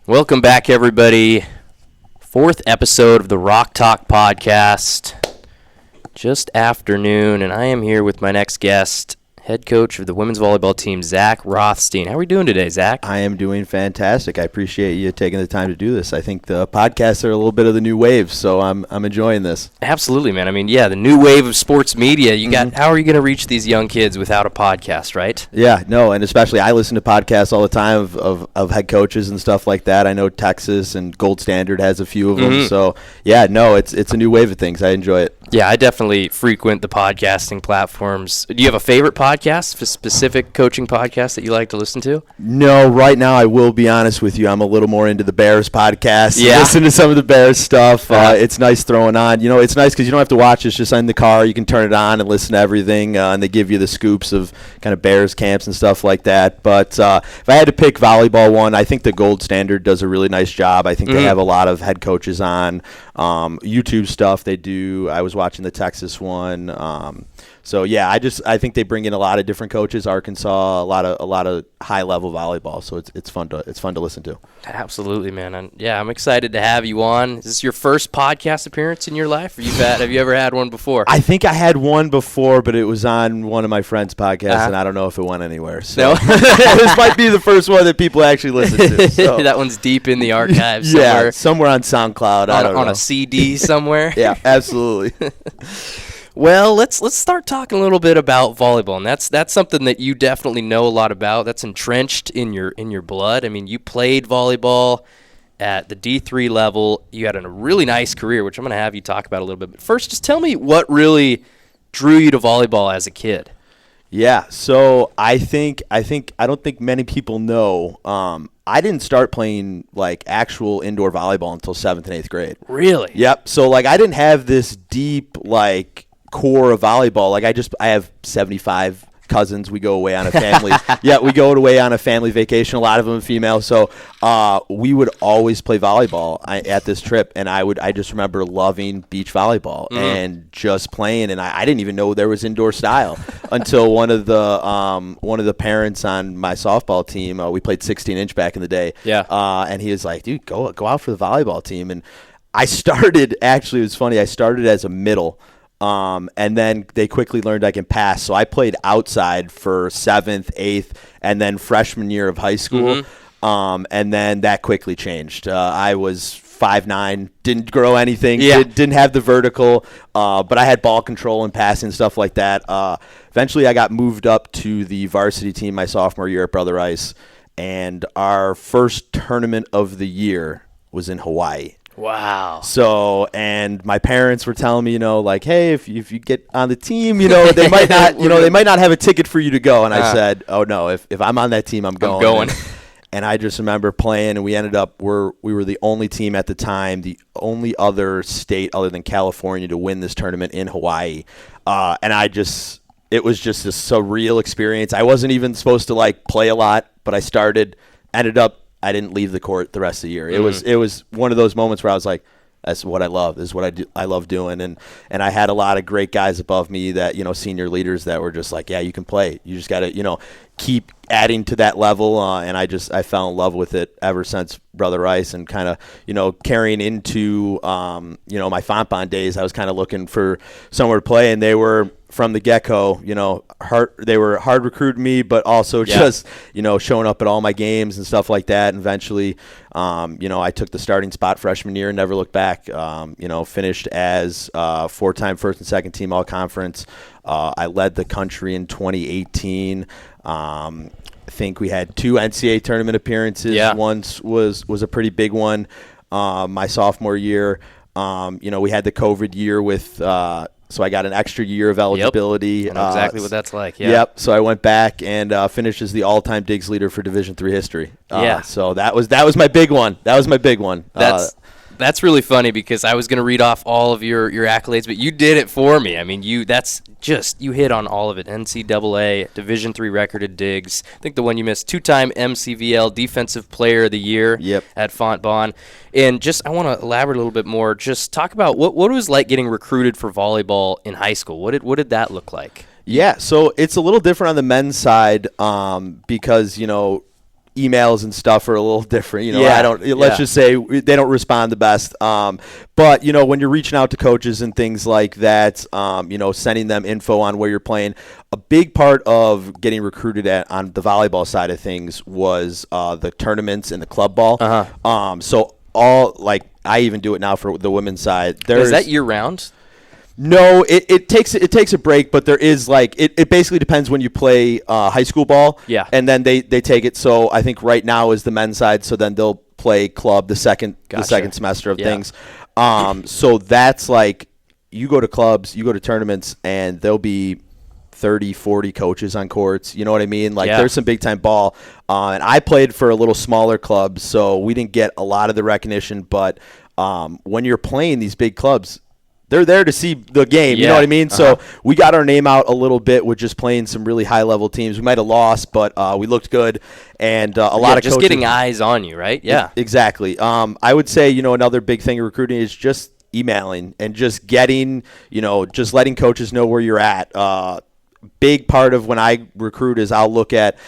Welcome back, everybody. Fourth episode of the Rock Talk podcast. Just afternoon, and I am here with my next guest, head coach of the women's volleyball team, Zach Rothstein. How are we doing today, Zach? I am doing fantastic. I appreciate you taking the time to do this. I think the podcasts are a little bit of the new wave, so I'm enjoying this. Absolutely, man. I mean, yeah, the new wave of sports media. How are you going to reach these young kids without a podcast, right? Yeah, no, and especially I listen to podcasts all the time of head coaches and stuff like that. I know Texas and Gold Standard has a few of them. So, yeah, no, it's a new wave of things. I enjoy it. Yeah, I definitely frequent the podcasting platforms. Do you have a favorite podcast, a specific coaching podcast that you like to listen to? No, right now I will be honest with you. I'm a little more into the Bears podcast. Yeah. Listen to some of the Bears stuff. It's nice throwing on. It's nice because you don't have to watch. It's just in the car. You can turn it on and listen to everything, and they give you the scoops of kind of Bears camps and stuff like that. But if I had to pick volleyball one, I think the Gold Standard does a really nice job. I think they have a lot of head coaches on YouTube stuff. They do. I was watching the Texas one. So yeah, I think they bring in a lot of different coaches. Arkansas, a lot of high level volleyball. So it's fun to listen to. Absolutely, man. And yeah, I'm excited to have you on. Is this your first podcast appearance in your life? Or have you ever had one before? I think I had one before, but it was on one of my friends' podcasts, and I don't know if it went anywhere. So this might be the first one that people actually listen to. So. That one's deep in the archives somewhere. Yeah, somewhere on SoundCloud. On a CD somewhere. Yeah, absolutely. Well, let's start talking a little bit about volleyball, and that's something that you definitely know a lot about. That's entrenched in your blood. I mean, you played volleyball at the D3 level. You had a really nice career, which I'm going to have you talk about a little bit. But first, just tell me what really drew you to volleyball as a kid. Yeah, so I don't think many people know. I didn't start playing like actual indoor volleyball until 7th and 8th grade. Really? Yep. So like I didn't have this deep like core of volleyball. Like I have 75 cousins. We go away on a family. We go away on a family vacation. A lot of them female. So we would always play volleyball at this trip, and I just remember loving beach volleyball and just playing. And I didn't even know there was indoor style until one of the parents on my softball team. We played 16-inch back in the day. Yeah. And he was like, "Dude, go out for the volleyball team." And I started. Actually, it was funny. I started as a middle. And then they quickly learned I can pass. So I played outside for 7th, 8th, and then freshman year of high school. And then that quickly changed. I was 5'9", didn't grow anything, didn't have the vertical, but I had ball control and passing and stuff like that. Eventually I got moved up to the varsity team my sophomore year at Brother Rice, and our first tournament of the year was in Hawaii. Wow. So, and my parents were telling me, like, hey, if you get on the team, they might not, they might not have a ticket for you to go. And I said, oh no, if I'm on that team, I'm going. And I just remember playing, and we ended up, we were the only team at the time, the only other state other than California to win this tournament in Hawaii. And it was just a surreal experience. I wasn't even supposed to like play a lot, but ended up, I didn't leave the court the rest of the year. It was one of those moments where I was like, that's what I love. This is what I do. I love doing. And I had a lot of great guys above me that, senior leaders that were just like, yeah, you can play. You just got to, keep adding to that level. And I fell in love with it ever since Brother Rice, and kind of, carrying into, my Fontbonne days. I was kind of looking for somewhere to play, and they were from the get-go, they were hard recruiting me, but also just, showing up at all my games and stuff like that. And eventually, I took the starting spot freshman year and never looked back. Finished as 4-time first and second team all-conference. I led the country in 2018. I think we had 2 NCAA tournament appearances. Yeah. One was a pretty big one my sophomore year. We had the COVID year with so I got an extra year of eligibility. I know exactly what that's like. Yeah. Yep. So I went back and finished as the all-time digs leader for Division III history. So that was my big one. That's really funny because I was going to read off all of your accolades, but you did it for me. I mean, you hit on all of it. NCAA, Division III record at digs. I think the one you missed, 2-time MCVL Defensive Player of the Year at Fontbonne. And I want to elaborate a little bit more. Just talk about what it was like getting recruited for volleyball in high school. What did that look like? Yeah, so it's a little different on the men's side because, emails and stuff are a little different. Yeah. Let's just say they don't respond the best. But, when you're reaching out to coaches and things like that, sending them info on where you're playing, a big part of getting recruited on the volleyball side of things was the tournaments and the club ball. So I even do it now for the women's side. Is that year round? No, it takes a break, but there is it basically depends when you play high school ball. Yeah. And then they take it. So I think right now is the men's side. So then they'll play club the second semester of things. So that's you go to clubs, you go to tournaments, and there'll be 30, 40 coaches on courts. You know what I mean? There's some big time ball. And I played for a little smaller club, so we didn't get a lot of the recognition. But when you're playing these big clubs, they're there to see the game. You know what I mean? So we got our name out a little bit with just playing some really high-level teams. We might have lost, but we looked good. And a lot of just coaches, getting eyes on you, right? Yeah. Exactly. I would say, another big thing in recruiting is just emailing and just getting, just letting coaches know where you're at. Big part of when I recruit is I'll look at,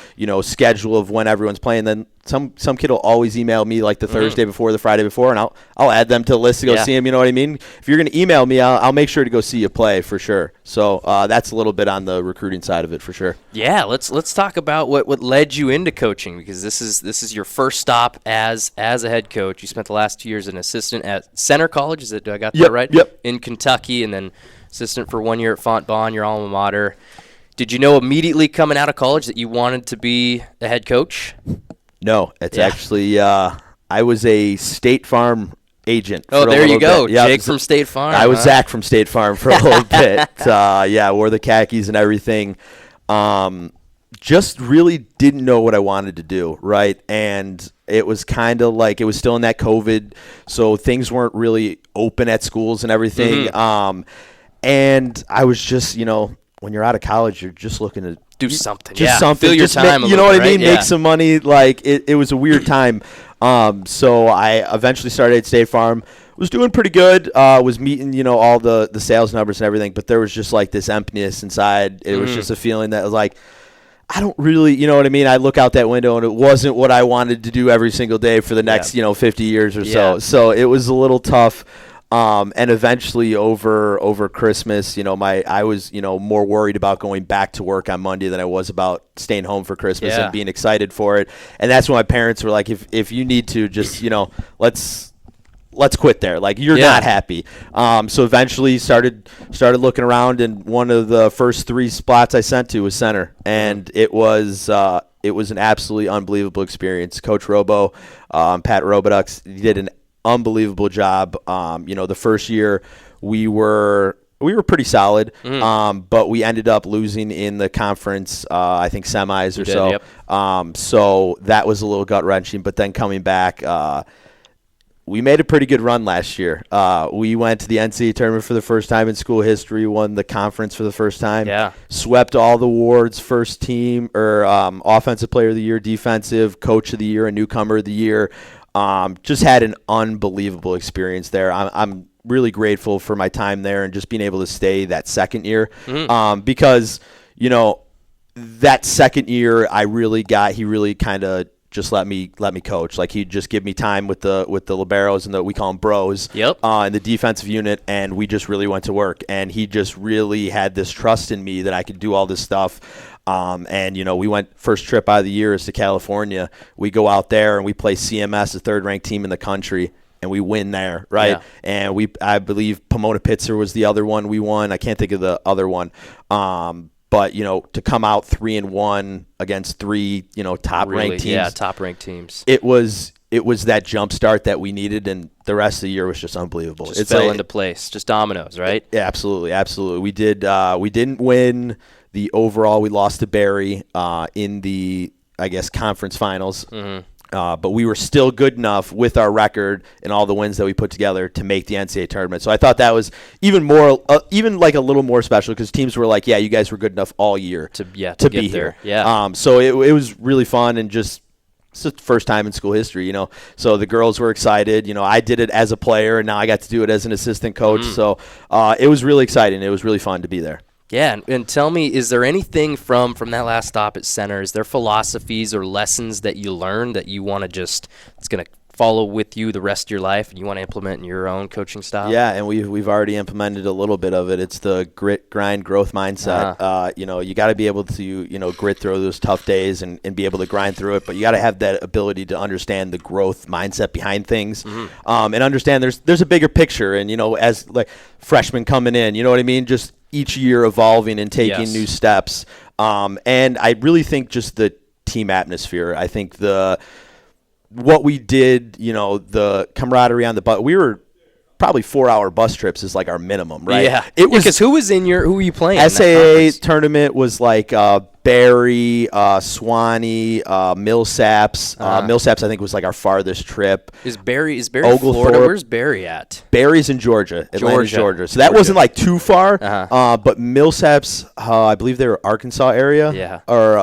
schedule of when everyone's playing. Then some kid will always email me the Thursday before, the Friday before, and I'll add them to the list to go see them. You know what I mean? If you're going to email me, I'll make sure to go see you play for sure. So that's a little bit on the recruiting side of it for sure. Yeah, let's talk about what led you into coaching, because this is your first stop as a head coach. You spent the last 2 years as an assistant at Center College. Do I got that right? Yep. In Kentucky, and then assistant for 1 year at Fontbonne, your alma mater. Did you know immediately coming out of college that you wanted to be a head coach? No, it's actually I was a State Farm agent. Oh, there you go. Jake from State Farm. I was Zach from State Farm for a little bit. Wore the khakis and everything. Just really didn't know what I wanted to do, right? And it was kind of it was still in that COVID, so things weren't really open at schools and everything. And I was just, when you're out of college, you're just looking to do something. Just something. Fill your time a little bit, you know what I mean? Right? Make some money. It was a weird time. So I eventually started at State Farm. Was doing pretty good. Was meeting, all the sales numbers and everything. But there was just this emptiness inside. It was just a feeling that was I don't really, you know what I mean? I look out that window and it wasn't what I wanted to do every single day for the next, 50 years or so. So it was a little tough. And eventually over Christmas, I was, more worried about going back to work on Monday than I was about staying home for Christmas and being excited for it. And that's when my parents were like, if you need to just, let's quit there. You're not happy. So eventually started looking around, and one of the first 3 spots I sent to was center. And it was an absolutely unbelievable experience. Coach Robo, Pat Robodux, did an unbelievable job. The first year we were pretty solid, but we ended up losing in the conference, I think semis or so. Yep. So that was a little gut wrenching. But then coming back, we made a pretty good run last year. We went to the NCAA tournament for the first time in school history, won the conference for the first time, swept all the awards, first team or offensive player of the year, defensive coach of the year, and newcomer of the year. Just had an unbelievable experience there. I'm really grateful for my time there and just being able to stay that second year, because, that second year he really kind of just let me coach. He'd just give me time with the liberos and we call them bros in the defensive unit, and we just really went to work. And he just really had this trust in me that I could do all this stuff. And we went first trip out of the year is to California. We go out there and we play CMS, the 3rd ranked team in the country, and we win there, right? Yeah. And I believe Pomona Pitzer was the other one we won. I can't think of the other one. But to come out 3-1 against 3, top ranked teams. Yeah, top ranked teams. It was that jump start that we needed, and the rest of the year was just unbelievable. It fell into place, just dominoes, right? Yeah, absolutely. We didn't win the overall. We lost to Barry in the, conference finals. But we were still good enough with our record and all the wins that we put together to make the NCAA tournament. So I thought that was even more, even a little more special, because teams were like, yeah, you guys were good enough all year to be here. Yeah. So it was really fun, and just it's the first time in school history, So the girls were excited. I did it as a player, and now I got to do it as an assistant coach. So it was really exciting. It was really fun to be there. Yeah, and tell me, is there anything from that last stop at center? Is there philosophies or lessons that you learned that you want to it's going to follow with you the rest of your life and you want to implement in your own coaching style? Yeah, and we've already implemented a little bit of it. It's the grit, grind, growth mindset. You got to be able to, grit through those tough days and be able to grind through it, but you got to have that ability to understand the growth mindset behind things, and understand there's a bigger picture. And, as like freshmen coming in, you know what I mean? Just each year evolving and taking new steps. And I really think just the team atmosphere. I think what we did, the camaraderie on the bus. We were probably 4-hour bus trips is like our minimum, right? Yeah. It was because who were you playing? SAA tournament was like Barry, Swanee, Millsaps. Millsaps I think was like our farthest trip. Is Barry Florida? Where's Barry at? Barry's in Georgia, Atlanta, Georgia. So that wasn't like too far. But Millsaps, I believe they were Arkansas area. Yeah. Or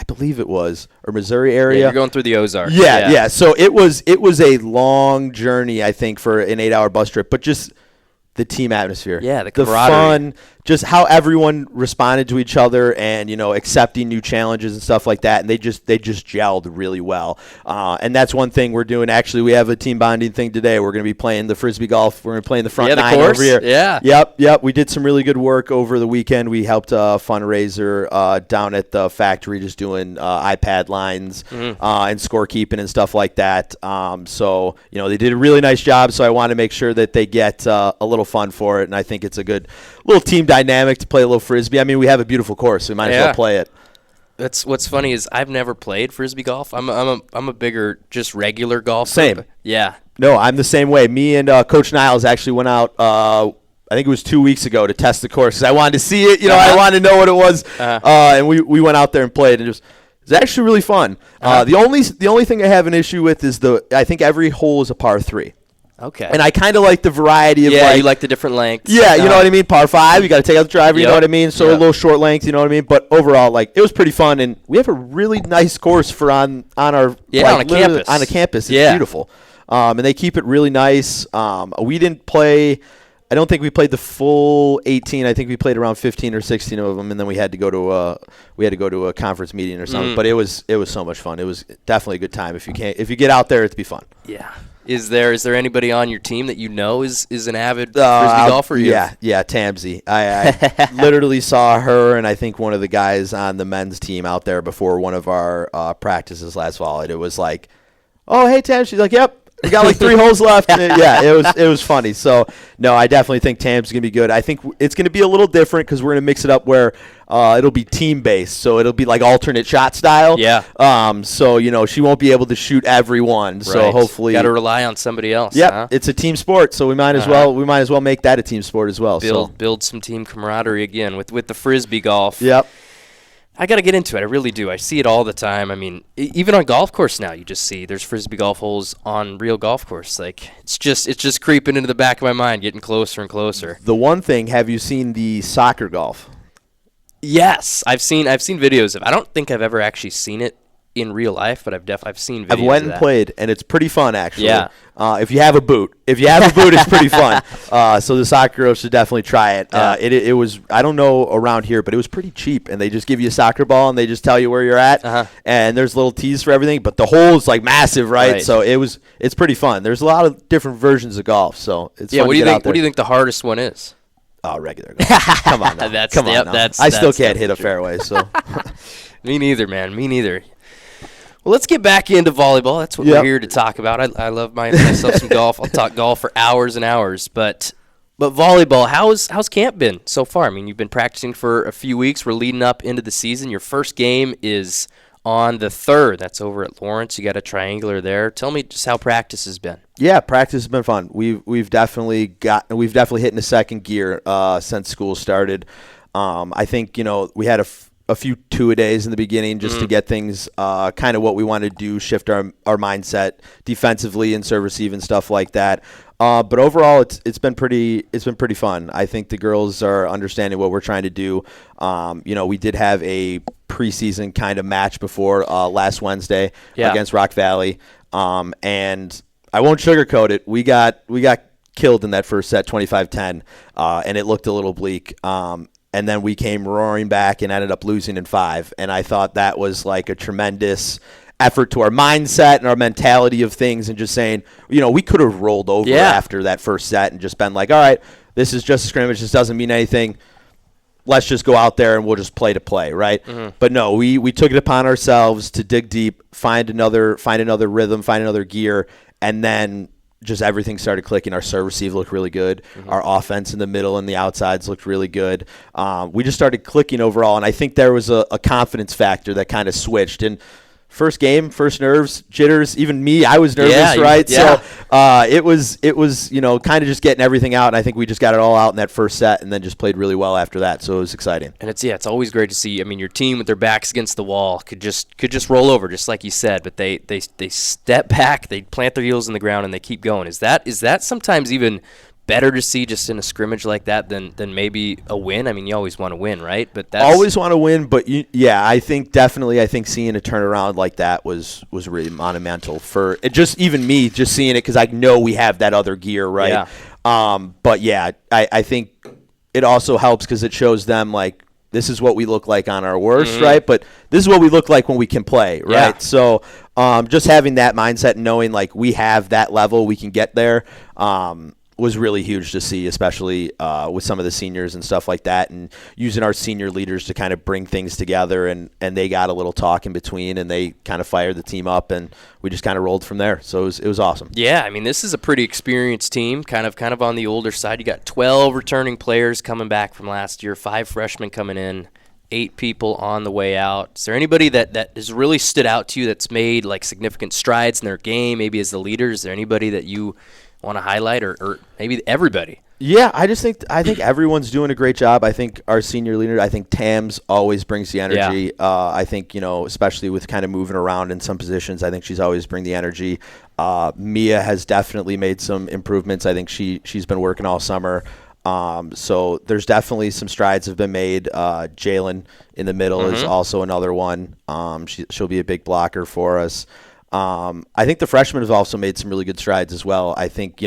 I believe it was, or Missouri area. Yeah, you're going through the Ozarks. Yeah. So it was a long journey, I think, for an 8-hour bus trip, but just the team atmosphere. Yeah, the camaraderie. Fun, just how everyone responded to each other and, accepting new challenges and stuff like that. And they just gelled really well. And that's one thing we're doing. Actually, we have a team bonding thing today. We're going to be playing the Frisbee golf. We're going to play in the front nine over here. Yeah. Yep. We did some really good work over the weekend. We helped a fundraiser down at the factory, just doing iPad lines and scorekeeping and stuff like that. So, they did a really nice job. So I want to make sure that they get a little fun for it. And I think it's a good little team dynamic to play a little Frisbee. I mean, we have a beautiful course, so we might as well play it. That's what's funny is I've never played Frisbee golf. I'm a bigger just regular golfer. Same. Yeah. No, I'm the same way. Me and Coach Niles actually went out. I think it was 2 weeks ago to test the course because I wanted to see it. I wanted to know what it was, and we went out there and played, and it was actually really fun. The only thing I have an issue with is I think every hole is a par 3. Okay. And I kind of like the variety of you like the different lengths. Yeah, you know what I mean? Par 5, you got to take out the driver, you know what I mean? So a little short length, you know what I mean? But overall, it was pretty fun, and we have a really nice course for on our on a campus. On a campus. It's beautiful. And they keep it really nice. We didn't play I don't think we played the full 18. I think we played around 15 or 16 of them, and then we had to go to a conference meeting or something. But it was so much fun. It was definitely a good time. If you get out there, it'd be fun. Yeah. Is there anybody on your team that is an avid Frisbee golfer? Yeah, Tamsy. I literally saw her and I think one of the guys on the men's team out there before one of our practices last fall. And it was like, oh, hey, Tam. She's like, yep. We got like 3 holes left. Yeah, it was funny. So, no, I definitely think Tam's going to be good. I think it's going to be a little different because we're going to mix it up where it'll be team-based. So, it'll be like alternate shot style. Yeah. So, she won't be able to shoot every one. Right. So, hopefully. Got to rely on somebody else. Yeah, huh? It's a team sport. So, we might as well make that a team sport as well. Build some team camaraderie again with the Frisbee golf. Yep. I got to get into it. I really do. I see it all the time. I mean, even on golf course now, you just see there's Frisbee golf holes on real golf course. Like it's just creeping into the back of my mind, getting closer and closer. The one thing, have you seen the soccer golf? Yes, I've seen videos of. I don't think I've ever actually seen it in real life, but I've seen videos. I've went and played, and it's pretty fun actually. Yeah. If you have a boot, it's pretty fun. So the soccer girls should definitely try it. It was, I don't know around here, but it was pretty cheap, and they just give you a soccer ball and they just tell you where you're at, and there's little tees for everything. But the hole is like massive, right? So it's pretty fun. There's a lot of different versions of golf, so it's fun to get out there. What do you think the hardest one is? Oh, regular golf. Come on now. Come on now. I still can't hit a fairway, so. Me neither, man. Me neither. Well, let's get back into volleyball. That's what we're here to talk about. I love myself some golf. I'll talk golf for hours and hours. But volleyball, how's camp been so far? I mean, you've been practicing for a few weeks. We're leading up into the season. Your first game is on the 3rd. That's over at Lawrence. You got a triangular there. Tell me just how practice has been. Yeah, practice has been fun. We've definitely hit in a second gear since school started. I think we had a few two-a-days in the beginning just to get things kind of what we want to do, shift our mindset defensively and serve receive and stuff like that. But overall, it's been pretty fun. I think the girls are understanding what we're trying to do. We did have a preseason kind of match before last Wednesday against Rock Valley, and I won't sugarcoat it. We got killed in that first set, 25-10, and it looked a little bleak. And then we came roaring back and ended up losing in 5. And I thought that was like a tremendous effort to our mindset and our mentality of things, and just saying, we could have rolled over after that first set and just been like, all right, this is just a scrimmage. This doesn't mean anything. Let's just go out there and we'll just play to play, right? Mm-hmm. But no, we took it upon ourselves to dig deep, find another rhythm, find another gear, and then just everything started clicking. Our serve receive looked really good. Mm-hmm. Our offense in the middle and the outsides looked really good. We just started clicking overall, and I think there was a confidence factor that kind of switched. And first game, first nerves, jitters, even me, I was nervous, right? So it was kind of just getting everything out, and I think we just got it all out in that first set and then just played really well after that, so it was exciting. And it's always great to see. I mean, your team with their backs against the wall could just roll over, just like you said, but they step back, they plant their heels in the ground, and they keep going. Is that sometimes even better to see just in a scrimmage like that than maybe a win? I mean, you always want to win, right? But that's always want to win, but I think seeing a turnaround like that was really monumental for it. Just even me just seeing it, because I know we have that other gear, right? Yeah. I think it also helps because it shows them like, this is what we look like on our worst, mm-hmm. right? But this is what we look like when we can play, right? Yeah. So just having that mindset and knowing like we have that level, we can get there, was really huge to see, especially with some of the seniors and stuff like that, and using our senior leaders to kind of bring things together, and they got a little talk in between, and they kind of fired the team up, and we just kind of rolled from there. So it was awesome. Yeah, I mean, this is a pretty experienced team, kind of on the older side. You got 12 returning players coming back from last year, 5 freshmen coming in, 8 people on the way out. Is there anybody that has really stood out to you that's made like significant strides in their game, maybe as the leader? Is there anybody that you want to highlight, or maybe everybody? Yeah, I think everyone's doing a great job. I think our senior leader, I think Tams always brings the energy. Yeah. I think, especially with kind of moving around in some positions, I think she's always bring the energy. Mia has definitely made some improvements. I think she's been working all summer. So there's definitely some strides have been made. Jalen in the middle mm-hmm. is also another one. She'll be a big blocker for us. I think the freshmen have also made some really good strides as well. I think,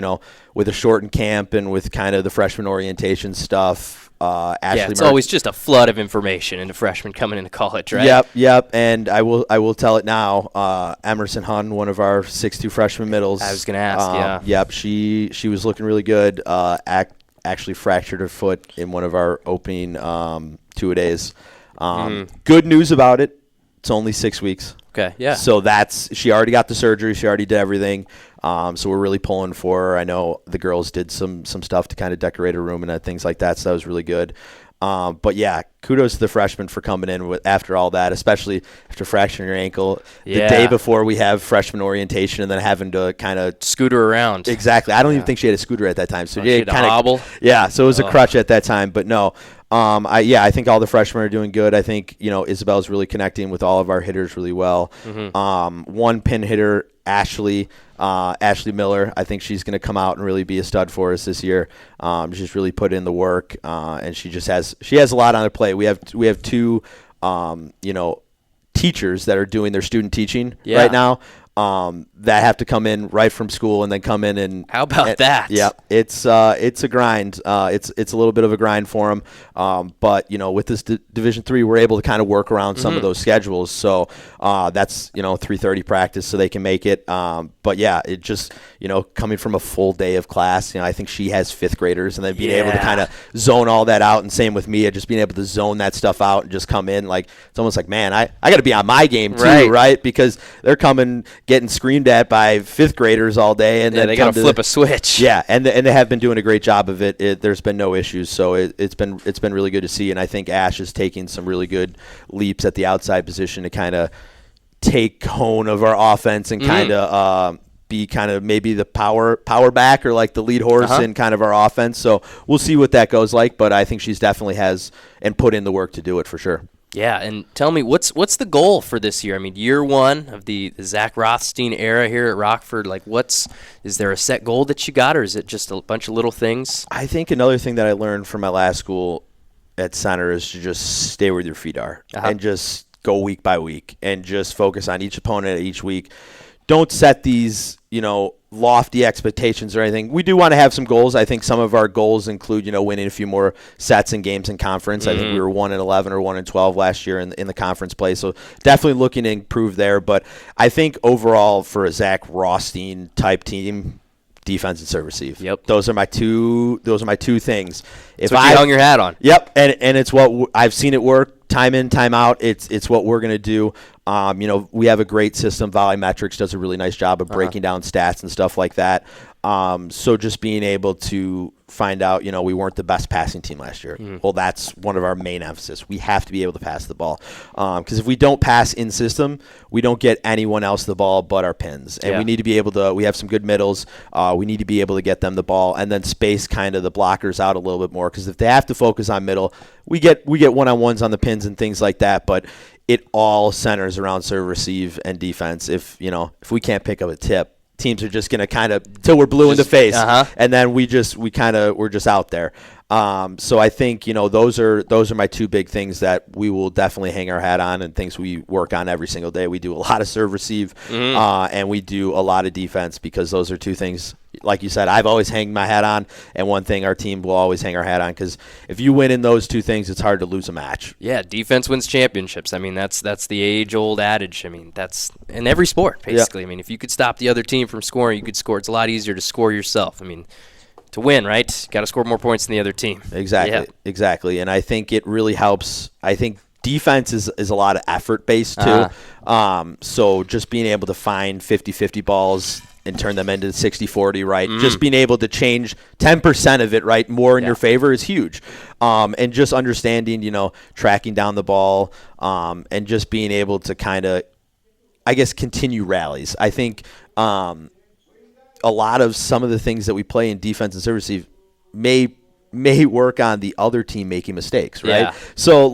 with a shortened camp and with kind of the freshman orientation stuff, Ashley it's always just a flood of information into freshmen coming into college, right? Yep. And I will tell it now. Emerson Hun, one of our 6'2" freshman middles. I was going to ask, Yep, she was looking really good. Actually fractured her foot in one of our opening 2-a-days. Good news about it. It's only 6 weeks. Okay, yeah. So she already got the surgery. She already did everything. So we're really pulling for her. I know the girls did some stuff to kind of decorate her room and things like that. So that was really good. But yeah, kudos to the freshmen for coming in after all that, especially after fracturing your ankle the day before we have freshman orientation, and then having to kind of scooter around. Exactly. I don't even think she had a scooter at that time. So she had a hobble. Yeah. So it was a crutch at that time. But no. I think all the freshmen are doing good. I think, Isabel's really connecting with all of our hitters really well. Mm-hmm. One pin hitter, Ashley Miller, I think she's going to come out and really be a stud for us this year. She's really put in the work, and she has a lot on her plate. We have 2, teachers that are doing their student teaching right now. That have to come in right from school and then come in and how about that? Yeah, it's a grind. It's a little bit of a grind for them. But with this Division III, we're able to kind of work around some of those schedules. So that's 3:30 practice, so they can make it. But yeah, it just coming from a full day of class. I think she has 5th graders, and then being able to kind of zone all that out. And same with Mia, just being able to zone that stuff out and just come in. Like it's almost like, man, I got to be on my game too, right? Because they're coming getting screamed at by 5th graders all day, and then they got to flip a switch. Yeah, and they have been doing a great job of it. There's been no issues, so it's been really good to see. And I think Ash is taking some really good leaps at the outside position to kind of take hone of our offense and kind of be kind of maybe the power back or like the lead horse in kind of our offense. So we'll see what that goes like, but I think she's definitely has and put in the work to do it for sure. Yeah, and tell me, what's the goal for this year? I mean, year 1 of the Zach Rothstein era here at Rockford, like is there a set goal that you got, or is it just a bunch of little things? I think another thing that I learned from my last school at center is to just stay where your feet are and just go week by week and just focus on each opponent each week. don't set these, lofty expectations or anything. We do want to have some goals. I think some of our goals include, winning a few more sets and games in conference. I think we were 1-11 or 1-12 last year in the conference play. So definitely looking to improve there. But I think overall for a Zach Rothstein type team, defense and serve receive. Yep. Those are my two things. If I hung your hat on. Yep. And it's what I've seen it work time in, time out. It's what we're going to do. We have a great system. Volumetrics does a really nice job of breaking down stats and stuff like that. So just being able to find out, we weren't the best passing team last year. Well, that's one of our main emphasis. We have to be able to pass the ball. Because if we don't pass in system, we don't get anyone else the ball but our pins. And we need to be able to, we have some good middles. We need to be able to get them the ball and then space kind of the blockers out a little bit more. Because if they have to focus on middle, we get one-on-ones on the pins and things like that. But it all centers around serve, receive, and defense. If we can't pick up a tip, teams are just going to kind of till we're blue in the face, and then we're just out there. So I think those are my two big things that we will definitely hang our hat on and things we work on every single day. We do a lot of serve, receive, and we do a lot of defense because those are two things. Like you said, I've always hanged my hat on, and one thing our team will always hang our hat on because if you win in those two things, it's hard to lose a match. Yeah, defense wins championships. I mean, that's the age-old adage. I mean, that's in every sport, basically. I mean, if you could stop the other team from scoring, you could score. It's a lot easier to score yourself. I mean, to win, right? Got to score more points than the other team. Exactly. And I think it really helps. I think defense is a lot of effort-based, too. So just being able to find 50-50 balls and turn them into 60-40, right? Just being able to change 10% of it, right, more in your favor is huge. And just understanding, tracking down the ball and just being able to kind of, I guess, continue rallies. I think a lot of some of the things that we play in defense and serve receive may work on the other team making mistakes, right? Yeah. So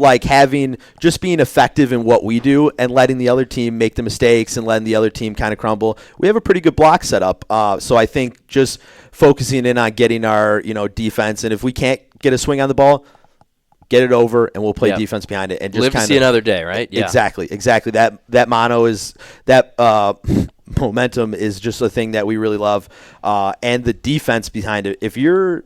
just being effective in what we do and letting the other team make the mistakes and letting the other team kind of crumble. We have a pretty good block set up. So I think just focusing in on getting our, defense, and if we can't get a swing on the ball, get it over and we'll play defense behind it and just live to see another day, right? Yeah. Exactly. That mono is that momentum is just a thing that we really love. And the defense behind it. If you're,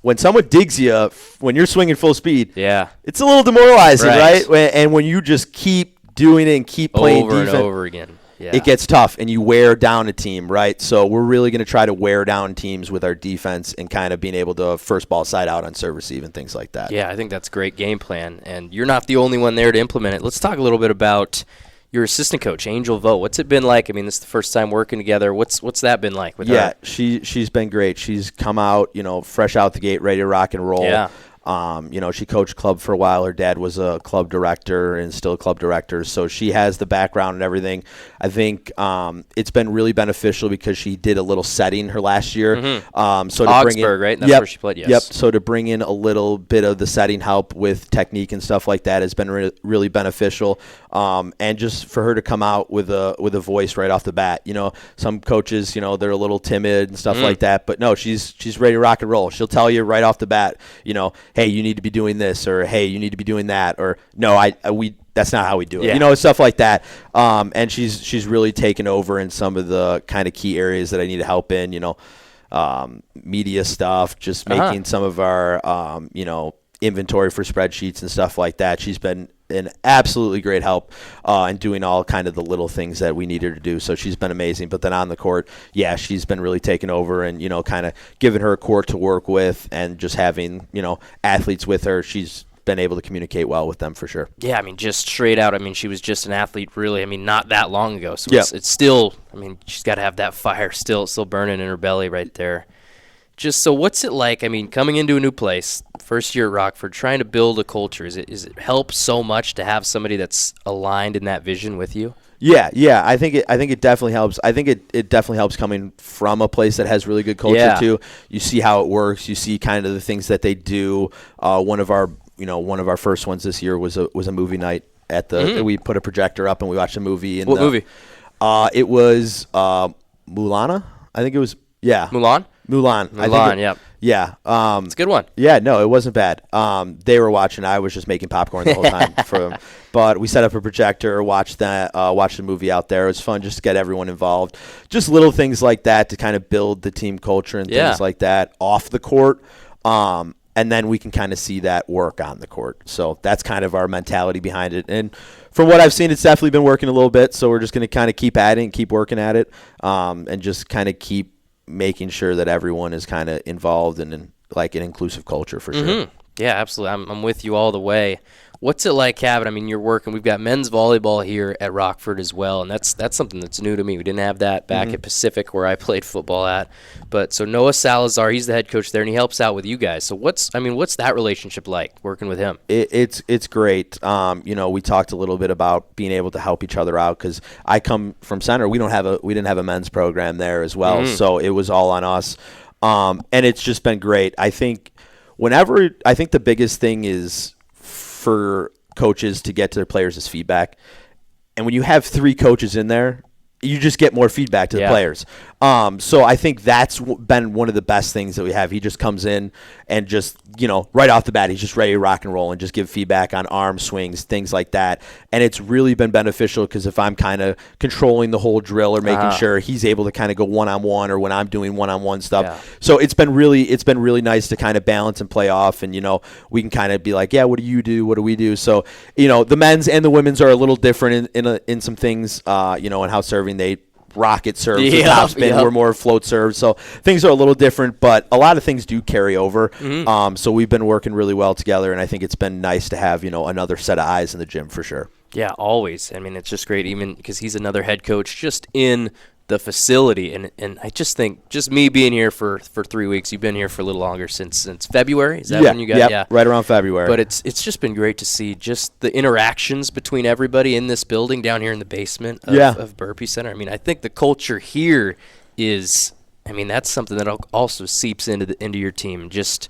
when someone digs you, when you're swinging full speed, it's a little demoralizing, right? And when you just keep doing it and keep playing over defense, and over again, it gets tough, and you wear down a team, right? So we're really going to try to wear down teams with our defense and kind of being able to first ball side out on serve receive and things like that. Yeah, I think that's a great game plan, and you're not the only one there to implement it. Let's talk a little bit about your assistant coach, Angel Vogt. What's it been like? I mean, this is the first time working together. What's that been like with her? Yeah, she's been great. She's come out, fresh out the gate, ready to rock and roll. Yeah. She coached club for a while. Her dad was a club director and still a club director, so she has the background and everything. I think it's been really beneficial because she did a little setting her last year. So to Augsburg, right? That's where she played, yes. Yep. So to bring in a little bit of the setting help with technique and stuff like that has been really beneficial. And just for her to come out with a voice right off the bat. Some coaches, they're a little timid and stuff like that, but no, she's ready to rock and roll. She'll tell you right off the bat, hey, you need to be doing this, or hey, you need to be doing that, or no, that's not how we do it. Stuff like that. And she's really taken over in some of the kind of key areas that I need help in, media stuff, just making some of our, inventory for spreadsheets and stuff like that. She's been an absolutely great help in doing all kind of the little things that we need her to do. So she's been amazing. But then on the court, she's been really taking over and, kind of giving her a court to work with and just having, athletes with her. She's been able to communicate well with them for sure. Yeah, I mean, just straight out, she was just an athlete really, not that long ago. So it's still, she's got to have that fire still burning in her belly right there. Just so what's it like, coming into a new place, first year at Rockford, trying to build a culture, is it help so much to have somebody that's aligned in that vision with you? Yeah, I think it definitely helps. I think it definitely helps coming from a place that has really good culture too. You see how it works, you see kind of the things that they do. One of our first ones this year was a movie night at the we put a projector up and we watched a movie. What movie? It was Mulana, I think it was. Yeah. Mulan, I think yep. Yeah. It's a good one. Yeah, no, it wasn't bad. They were watching. I was just making popcorn the whole time for them. But we set up a projector, watched the movie out there. It was fun just to get everyone involved. Just little things like that to kind of build the team culture and things like that off the court. And then we can kind of see that work on the court. So that's kind of our mentality behind it. And from what I've seen, it's definitely been working a little bit. So we're just going to kind of keep at it and keep working at it, and just kind of keep making sure that everyone is kind of involved in like an inclusive culture for sure. Yeah, absolutely. I'm with you all the way. What's it like having, I mean, you're working, we've got men's volleyball here at Rockford as well, and that's something that's new to me. We didn't have that back at Pacific where I played football at. But so Noah Salazar, he's the head coach there, and he helps out with you guys. So what's that relationship like, working with him? It's great. We talked a little bit about being able to help each other out because I come from center. We didn't have a men's program there as well, so it was all on us. And it's just been great. I think the biggest thing is for coaches to get to their players is feedback. And when you have 3 coaches in there, you just get more feedback to the players. So I think that's been one of the best things that we have. He just comes in and just, right off the bat, he's just ready to rock and roll and just give feedback on arm swings, things like that. And it's really been beneficial because if I'm kind of controlling the whole drill or making sure he's able to kind of go one-on-one or when I'm doing one-on-one stuff. Yeah. So it's been really nice to kind of balance and play off. And, we can kind of be like, yeah, what do you do? What do we do? So, the men's and the women's are a little different in some things, and how serving they rocket serves with topspin. We're more float serves. So things are a little different, but a lot of things do carry over. So we've been working really well together, and I think it's been nice to have, another set of eyes in the gym for sure. Yeah, always. I mean, it's just great, even because he's another head coach just in the facility. And I just think, just me being here for 3 weeks, you've been here for a little longer since February. Is that when you got? Yeah, right around February. But it's just been great to see just the interactions between everybody in this building down here in the basement of Burpee Center. I mean, I think the culture here is, that's something that also seeps into your team. Just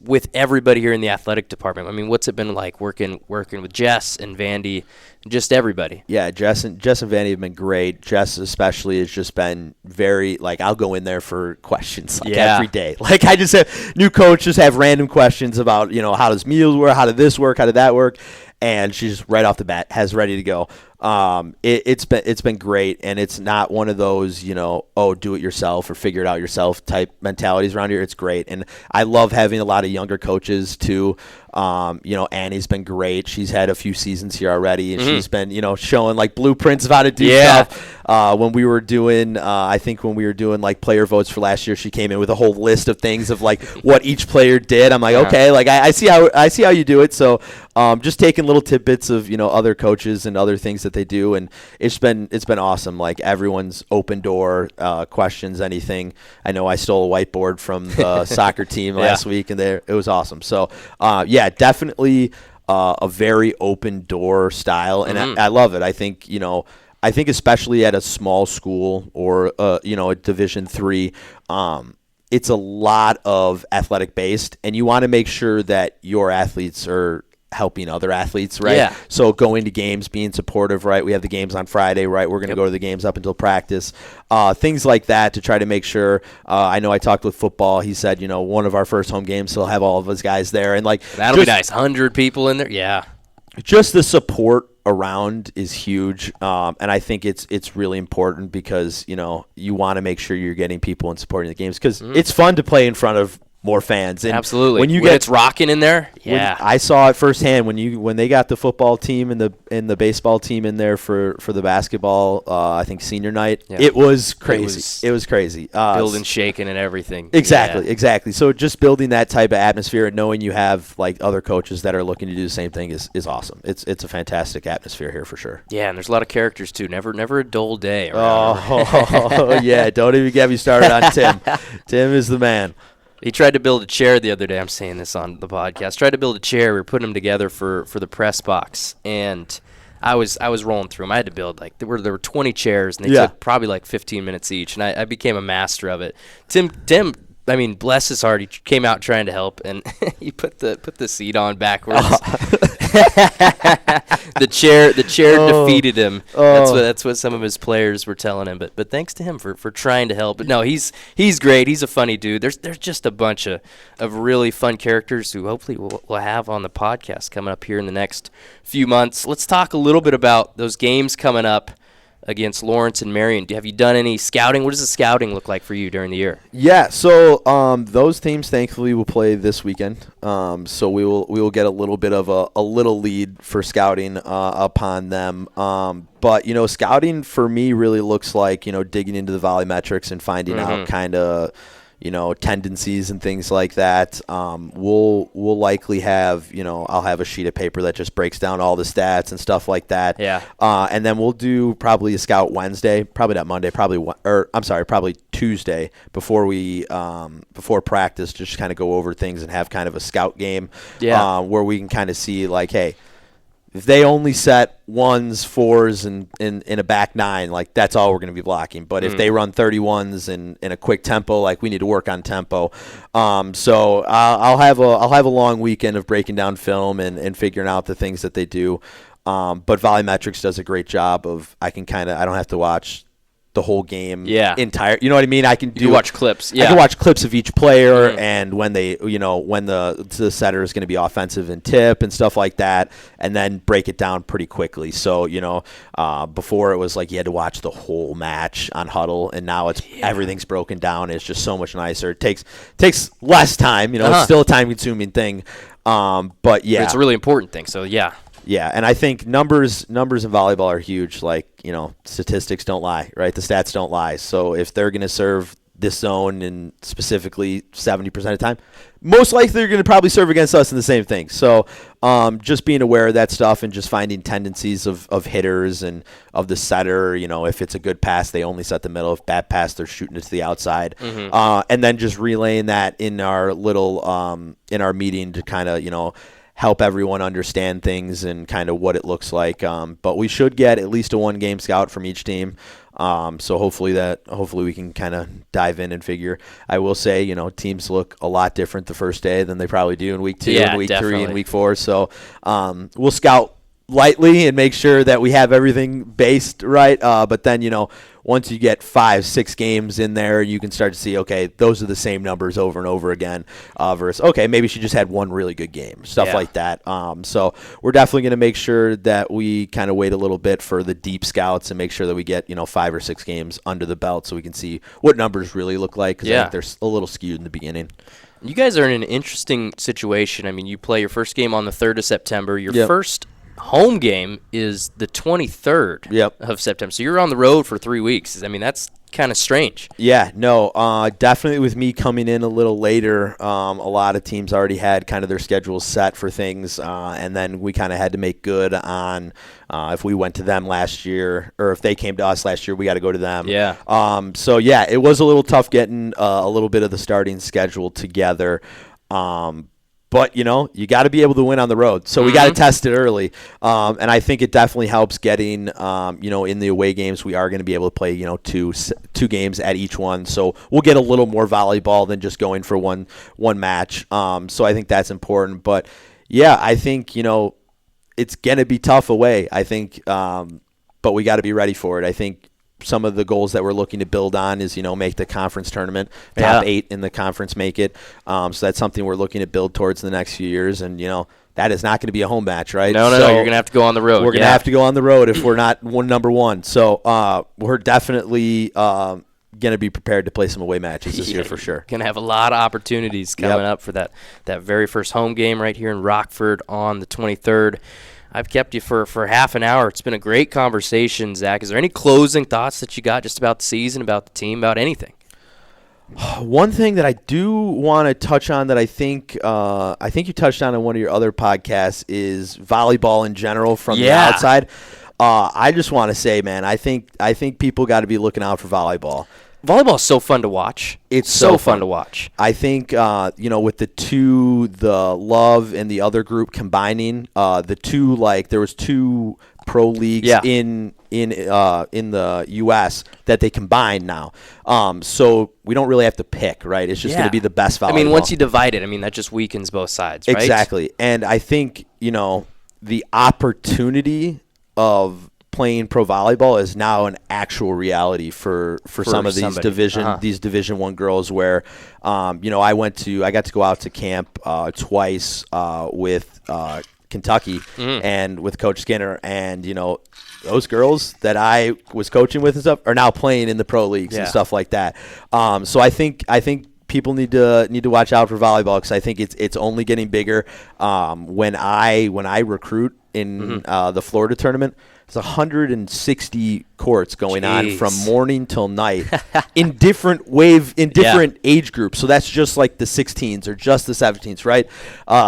with everybody here in the athletic department. I mean, what's it been like working with Jess and Vandy, just everybody? Yeah, Jess and Vandy have been great. Jess especially has just been very, I'll go in there for questions every day. I just have new coaches have random questions about, how does meals work, how did this work, how did that work, and she's right off the bat has ready to go. It's been great, and it's not one of those, do it yourself or figure it out yourself type mentalities around here. It's great, and I love having a lot of younger coaches too. Annie's been great. She's had a few seasons here already, and she's been, showing blueprints of how to do stuff. When we were doing player votes for last year, she came in with a whole list of things of what each player did. I'm like, okay, I see how you do it. So, just taking little tidbits of, other coaches and other things that they do, and it's been awesome. Everyone's open door, questions, anything. I know I stole a whiteboard from the soccer team last week, and it was awesome. So, definitely a very open door style, and I love it. I think especially at a small school or a Division III, it's a lot of athletic based, and you want to make sure that your athletes are helping other athletes, right? Yeah. So going to games, being supportive, right? We have the games on Friday, right? We're going to go to the games up until practice. Things like that to try to make sure. I know I talked with football. He said, one of our first home games, he'll have all of his guys there. And that'll be nice. 100 people in there. Yeah. Just the support around is huge. And I think it's really important because, you want to make sure you're getting people and supporting the games because it's fun to play in front of more fans. And absolutely. When it's rocking in there, I saw it firsthand when they got the football team and the baseball team in there for the basketball. I think senior night. Yeah. It was crazy. It was crazy. Building shaking and everything. Exactly. So just building that type of atmosphere and knowing you have other coaches that are looking to do the same thing is awesome. It's a fantastic atmosphere here for sure. Yeah, and there's a lot of characters too. Never a dull day. Oh yeah, don't even get me started on Tim. Tim is the man. He tried to build a chair the other day. I'm saying this on the podcast. Tried to build a chair. We were putting them together for the press box, and I was rolling through them. I had to build there were 20 chairs, and they took probably 15 minutes each, and I became a master of it. Tim I mean, bless his heart, he came out trying to help, and he put the seat on backwards. The chair defeated him. That's what some of his players were telling him. But thanks to him for trying to help. But no, he's great. He's a funny dude. There's just a bunch of really fun characters who hopefully we'll have on the podcast coming up here in the next few months. Let's talk a little bit about those games coming up against Lawrence and Marion. Have you done any scouting? What does the scouting look like for you during the year? Yeah, so those teams thankfully will play this weekend. So we will get a little bit of a little lead for scouting upon them. But scouting for me really looks like digging into the volumetrics and finding out kind of tendencies and things like that. We'll likely have, I'll have a sheet of paper that just breaks down all the stats and stuff like that. Yeah. And then we'll do probably a scout Wednesday, probably not Monday, probably Tuesday before practice, just kind of go over things and have kind of a scout game. Yeah. Where we can kind of see like, hey, if they only set ones, fours, and in a back nine, like that's all we're going to be blocking. But if they run 31s in a quick tempo, like we need to work on tempo. So I'll have a long weekend of breaking down film and figuring out the things that they do. But Volumetrics does a great job of I don't have to watch the whole game entire. You know what I mean? I can watch clips. Yeah. I can watch clips of each player and when they, when the setter is going to be offensive and tip and stuff like that, and then break it down pretty quickly. So, before it was like you had to watch the whole match on Huddle, and now it's everything's broken down. It's just so much nicer. It takes less time. It's still a time-consuming thing. But yeah, it's a really important thing. So yeah. Yeah, and I think numbers in volleyball are huge. Like, statistics don't lie, right? The stats don't lie. So if they're going to serve this zone and specifically 70% of the time, most likely they're going to probably serve against us in the same thing. So just being aware of that stuff and just finding tendencies of hitters and of the setter. If it's a good pass, they only set the middle. If bad pass, they're shooting it to the outside. And then just relaying that in our little in our meeting to kind of, help everyone understand things and kind of what it looks like. But we should get at least a one-game scout from each team. So hopefully we can kind of dive in and figure. I will say, teams look a lot different the first day than they probably do in week 2 and week 3 and week 4. So we'll scout lightly and make sure that we have everything based right. But then, once you get 5-6 games in there, you can start to see, okay, those are the same numbers over and over again versus, okay, maybe she just had one really good game, stuff like that. So we're definitely going to make sure that we kind of wait a little bit for the deep scouts and make sure that we get, 5 or 6 games under the belt so we can see what numbers really look like, because I think they're a little skewed in the beginning. You guys are in an interesting situation. I mean, you play your first game on the 3rd of September. Your first home game is the 23rd of September. So you're on the road for 3 weeks. I mean, that's kind of strange. Yeah, no, definitely with me coming in a little later, a lot of teams already had kind of their schedules set for things, and then we kind of had to make good on if we went to them last year or if they came to us last year, we got to go to them. Yeah. So, yeah, it was a little tough getting a little bit of the starting schedule together. But, you got to be able to win on the road. So we got to test it early. And I think it definitely helps getting, in the away games, we are going to be able to play, two games at each one. So we'll get a little more volleyball than just going for one match. So I think that's important. But, yeah, I think, it's going to be tough away, I think. But we got to be ready for it. I think some of the goals that we're looking to build on is, make the conference tournament, top 8 in the conference make it. So that's something we're looking to build towards in the next few years. And, that is not going to be a home match, right? No, you're going to have to go on the road. We're going to have to go on the road if we're not number one. So we're definitely going to be prepared to play some away matches this year for sure. Going to have a lot of opportunities coming up for that very first home game right here in Rockford on the 23rd. I've kept you for half an hour. It's been a great conversation, Zach. Is there any closing thoughts that you got just about the season, about the team, about anything? One thing that I do want to touch on that I think you touched on in one of your other podcasts is volleyball in general from the outside. I just want to say, man, I think people got to be looking out for volleyball. Volleyball is so fun to watch. It's so fun to watch. I think, with the Love and the other group combining, there was 2 pro leagues in in the U.S. that they combine now. So we don't really have to pick, right? It's just going to be the best volleyball. I mean, once you divide it, I mean, that just weakens both sides, right? Exactly. And I think, the opportunity of playing pro volleyball is now an actual reality for some of these Division I girls where, I got to go out to camp twice with Kentucky and with Coach Skinner, and those girls that I was coaching with and stuff are now playing in the pro leagues and stuff like that. So I think people need to watch out for volleyball, because I think it's only getting bigger. When I recruit in the Florida tournament, it's 160 courts going on from morning till night in different age groups. So that's just like the 16s or just the 17s, right?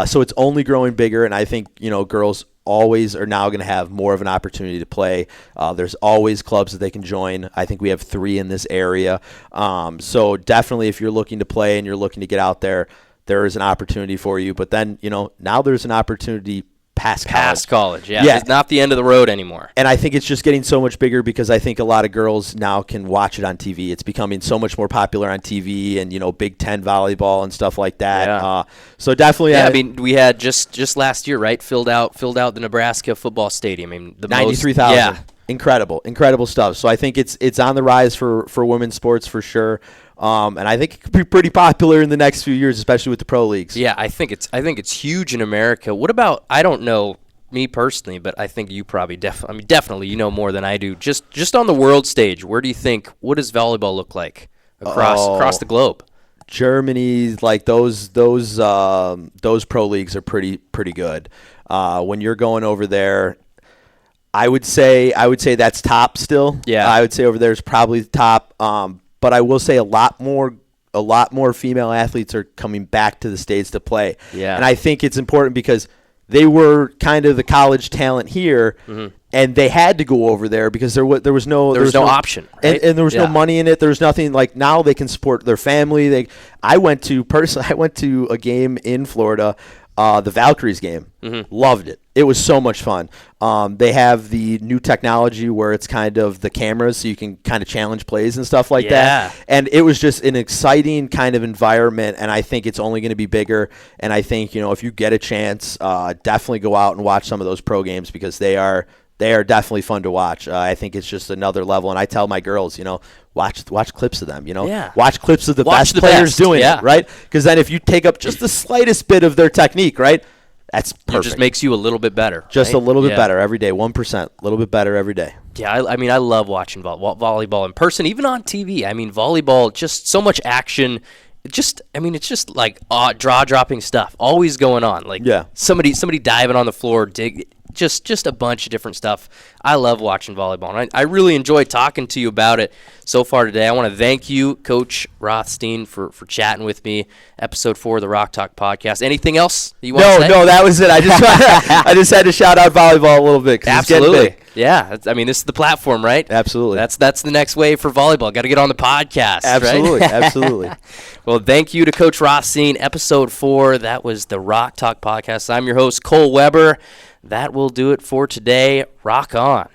So it's only growing bigger, and I think girls always are now going to have more of an opportunity to play. There's always clubs that they can join. I think we have 3 in this area. So definitely, if you're looking to play and you're looking to get out there, there is an opportunity for you. But then now there's an opportunity past college. Yeah. It's not the end of the road anymore. And I think it's just getting so much bigger, because I think a lot of girls now can watch it on TV. It's becoming so much more popular on TV, and Big Ten volleyball and stuff like that. So definitely, I mean, we had just last year, right? Filled out the Nebraska football stadium. I mean, the 93,000. Yeah. Incredible stuff. So I think it's on the rise for women's sports for sure. And I think it could be pretty popular in the next few years, especially with the pro leagues. Yeah, I think it's huge in America. What about, I don't know me personally, but I think you probably definitely more than I do. Just on the world stage, what does volleyball look like across the globe? Germany, like those pro leagues are pretty good. When you're going over there, I would say that's top still. Yeah, I would say over there is probably the top. But I will say a lot more female athletes are coming back to the States to play. Yeah. And I think it's important, because they were kind of the college talent here, and they had to go over there because there was no option, right? and there was no money in it. There was nothing. Like, now they can support their family. I went to a game in Florida, the Valkyries game. Loved it. It was so much fun. They have the new technology where it's kind of the cameras, so you can kind of challenge plays and stuff like that. And it was just an exciting kind of environment, and I think it's only going to be bigger. And I think, if you get a chance, definitely go out and watch some of those pro games, because they are definitely fun to watch. I think it's just another level. And I tell my girls, watch clips of them, watch clips of the best players doing it, right? Because then if you take up just the slightest bit of their technique, right, that's perfect. It just makes you a little bit better. Just a little bit better every day, 1%, a little bit better every day. Yeah, I mean, I love watching volleyball in person, even on TV. I mean, volleyball, just so much action. It's just like draw-dropping stuff, always going on. Like, somebody diving on the floor, just a bunch of different stuff. I love watching volleyball, and I really enjoyed talking to you about it so far today. I want to thank you, Coach Rothstein, for chatting with me. Episode 4 of the Rock Talk podcast. Anything else you want to say? No, that was it. I just had to shout out volleyball a little bit, because it's getting big. Yeah, I mean, this is the platform, right? Absolutely. That's the next wave for volleyball. Got to get on the podcast, absolutely, right? Absolutely. Well, thank you to Coach Rothstein. Episode 4, that was the Rock Talk podcast. I'm your host, Cole Weber. That will do it for today. Rock on.